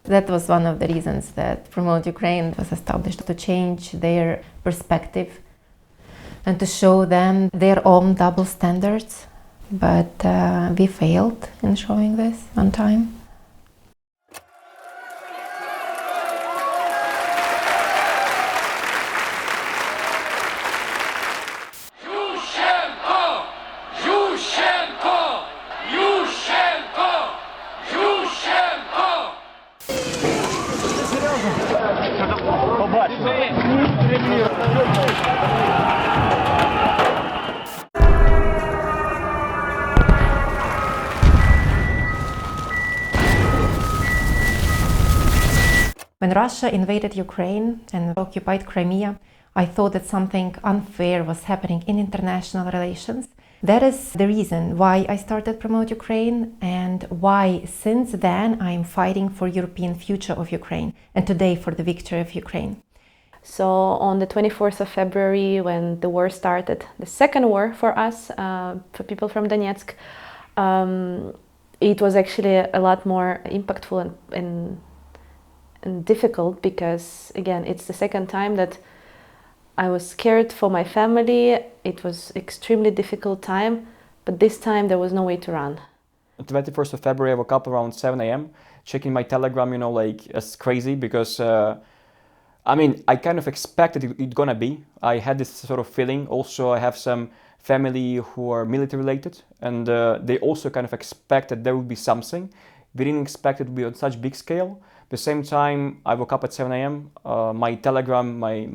That was one of the reasons that Promote Ukraine was established, to change their perspective and to show them their own double standards. But we failed in showing this on time. When Russia invaded Ukraine and occupied Crimea, I thought that something unfair was happening in international relations. That is the reason why I started Promote Ukraine and why since then I'm fighting for European future of Ukraine and today for the victory of Ukraine. So on the 24th of February, when the war started, the second war for us, for people from Donetsk, it was actually a lot more impactful and difficult because, again, it's the second time that I was scared for my family. It was extremely difficult time, but this time there was no way to run. On 21st of February, I woke up around 7 a.m. checking my Telegram, like as crazy because I kind of expected it gonna be. I had this sort of feeling. Also, I have some family who are military related, and they also kind of expected there would be something. We didn't expect it to be on such big scale. At the same time, I woke up at 7 a.m. My Telegram, my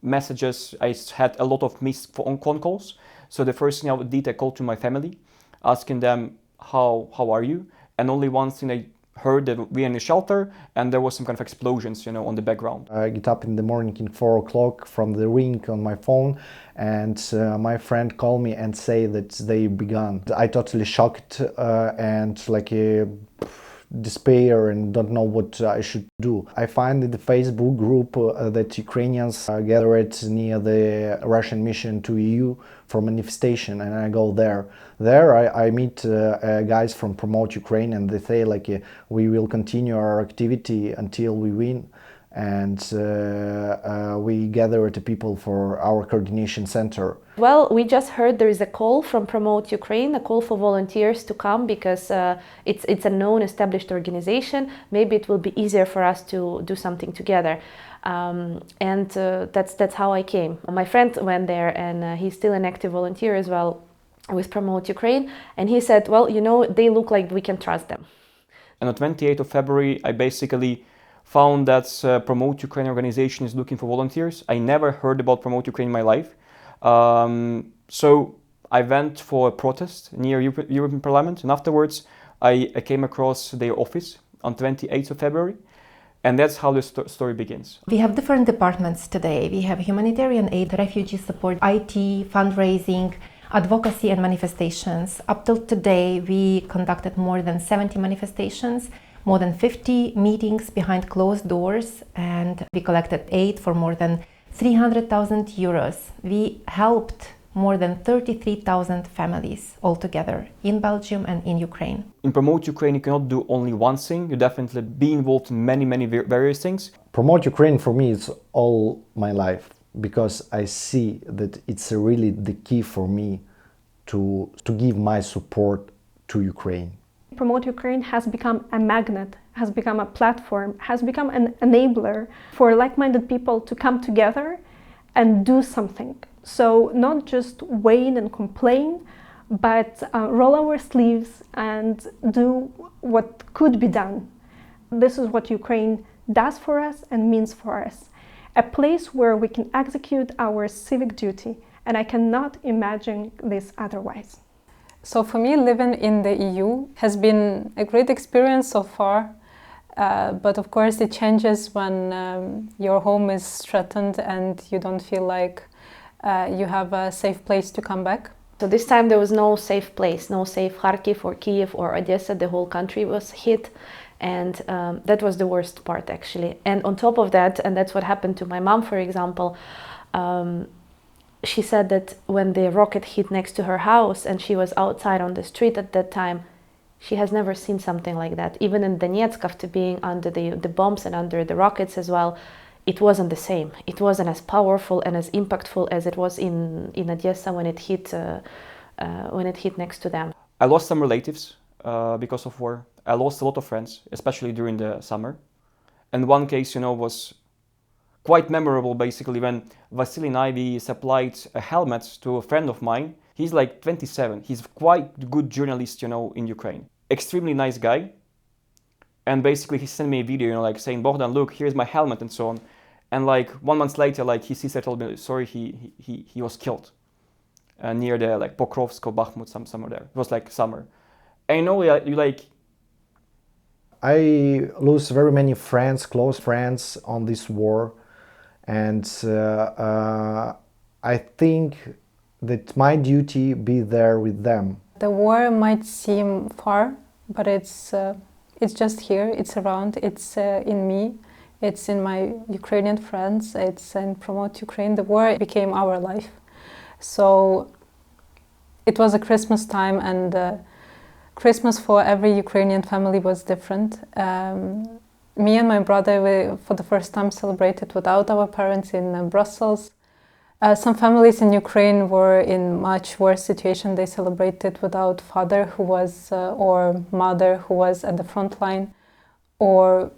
messages, I had a lot of missed phone calls. So the first thing I did, I called to my family, asking them, how are you? And only one thing I heard that we're in a shelter and there was some kind of explosions, on the background. I get up in the morning in 4 o'clock from the ring on my phone, and my friend called me and say that they began. I totally shocked and despair and don't know what I should do. I find in the Facebook group that Ukrainians gathered near the Russian mission to EU for manifestation, and I go there. There I meet guys from Promote Ukraine, and they say we will continue our activity until we win. And we gather the people for our coordination center. Well, we just heard there is a call from Promote Ukraine, a call for volunteers to come because it's a known established organization. Maybe it will be easier for us to do something together. That's how I came. My friend went there, and he's still an active volunteer as well with Promote Ukraine. And he said, well, they look like we can trust them. And on 28th of February, I basically found that Promote Ukraine organization is looking for volunteers. I never heard about Promote Ukraine in my life. So I went for a protest near European Parliament, and afterwards I came across their office on 28th of February. And that's how the story begins. We have different departments today. We have humanitarian aid, refugee support, IT, fundraising, advocacy and manifestations. Up till today, we conducted more than 70 manifestations, more than 50 meetings behind closed doors, and we collected aid for more than 300,000 euros. We helped more than 33,000 families altogether in Belgium and in Ukraine. In Promote Ukraine, you cannot do only one thing. You definitely be involved in many various things. Promote Ukraine for me is all my life, because I see that it's really the key for me to give my support to Ukraine. Promote Ukraine has become a magnet, has become a platform, has become an enabler for like-minded people to come together and do something. So not just wait and complain, but roll our sleeves and do what could be done. This is what Ukraine does for us and means for us. A place where we can execute our civic duty, and I cannot imagine this otherwise. So for me, living in the EU has been a great experience so far, but of course it changes when your home is threatened and you don't feel like you have a safe place to come back. So this time there was no safe place, no safe Kharkiv or Kiev or Odessa. The whole country was hit, and that was the worst part actually. And on top of that, and that's what happened to my mom, for example, she said that when the rocket hit next to her house and she was outside on the street at that time, She has never seen something like that. Even in Donetsk, after being under the bombs and under the rockets as well, it wasn't the same. It wasn't as powerful and as impactful as it was in Odessa when it hit next to them. I lost some relatives because of war. I lost a lot of friends, especially during the summer. And one case, was quite memorable, basically, when Vasily and I, we supplied a helmet to a friend of mine. He's like 27. He's quite good journalist, in Ukraine. Extremely nice guy. And basically he sent me a video, like saying, Bogdan, look, here's my helmet and so on. And like 1 month later, like his sister told me, sorry, he was killed near the like Pokrovsk or Bakhmut, somewhere there. It was like summer. And you like... I lose very many friends, close friends on this war. And I think that my duty be there with them. The war might seem far, but it's just here, it's around, it's in me, it's in my Ukrainian friends, it's in Promote Ukraine. The war became our life. So it was a Christmas time, and Christmas for every Ukrainian family was different. Me and my brother, we, for the first time, celebrated without our parents in Brussels. Some families in Ukraine were in much worse situation. They celebrated without father who was, or mother who was at the front line, or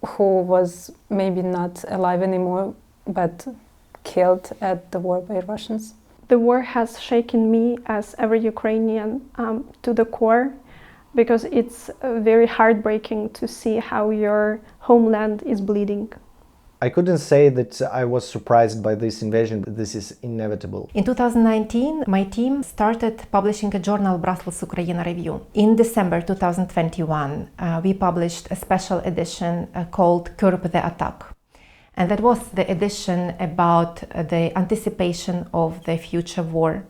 who was maybe not alive anymore, but killed at the war by Russians. The war has shaken me as every Ukrainian to the core, because it's very heartbreaking to see how your homeland is bleeding. I couldn't say that I was surprised by this invasion. This is inevitable. In 2019, my team started publishing a journal, Brussels Ukraine Review. In December 2021, we published a special edition called Curb the Attack. And that was the edition about the anticipation of the future war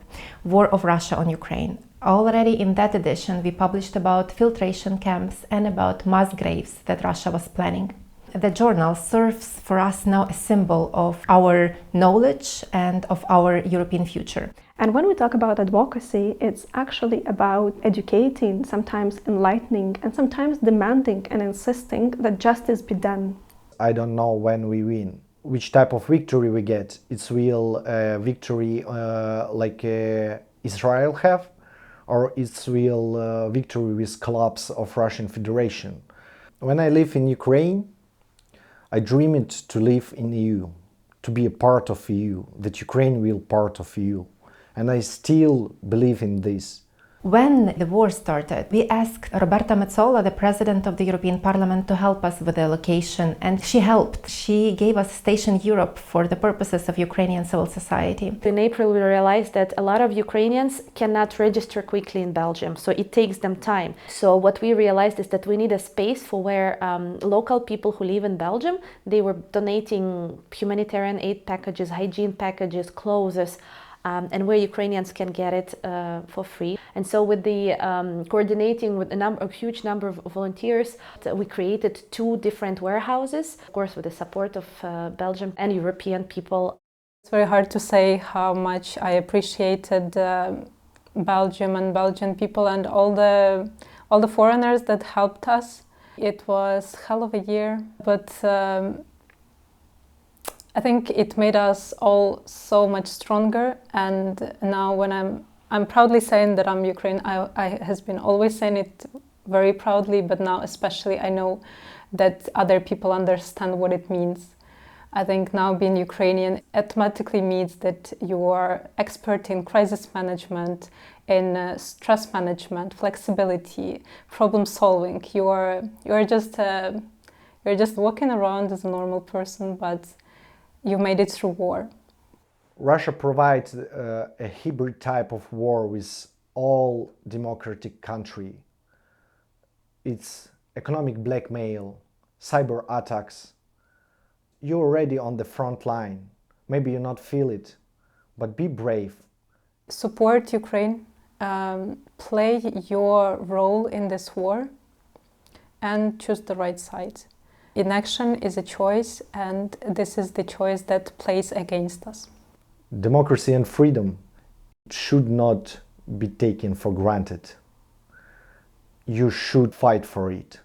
of Russia on Ukraine. Already in that edition, we published about filtration camps and about mass graves that Russia was planning. The journal serves for us now a symbol of our knowledge and of our European future. And when we talk about advocacy, it's actually about educating, sometimes enlightening, and sometimes demanding and insisting that justice be done. I don't know when we win, which type of victory we get. It's real victory like Israel have, or it's real victory with collapse of Russian Federation. When I live in Ukraine, I dream it to live in EU, to be a part of EU, that Ukraine will part of EU. And I still believe in this. When the war started, we asked Roberta Metsola, the President of the European Parliament, to help us with the location, and she helped. She gave us Station Europe for the purposes of Ukrainian civil society. In April, we realized that a lot of Ukrainians cannot register quickly in Belgium, so it takes them time. So what we realized is that we need a space for where local people who live in Belgium, they were donating humanitarian aid packages, hygiene packages, clothes, and where Ukrainians can get it for free. And so with the coordinating with a huge number of volunteers, we created 2 different warehouses, of course with the support of Belgium and European people. It's very hard to say how much I appreciated Belgium and Belgian people and all the foreigners that helped us. It was hell of a year, but I think it made us all so much stronger. And now when I'm proudly saying that I'm Ukrainian, I has been always saying it very proudly, but now especially I know that other people understand what it means. I think now being Ukrainian automatically means that you are expert in crisis management, in stress management, flexibility, problem solving. You're just walking around as a normal person, but you made it through war. Russia provides a hybrid type of war with all democratic countries. It's economic blackmail, cyber attacks. You're already on the front line. Maybe you not feel it, but be brave. Support Ukraine, play your role in this war, and choose the right side. Inaction is a choice, and this is the choice that plays against us. Democracy and freedom should not be taken for granted. you should fight for it.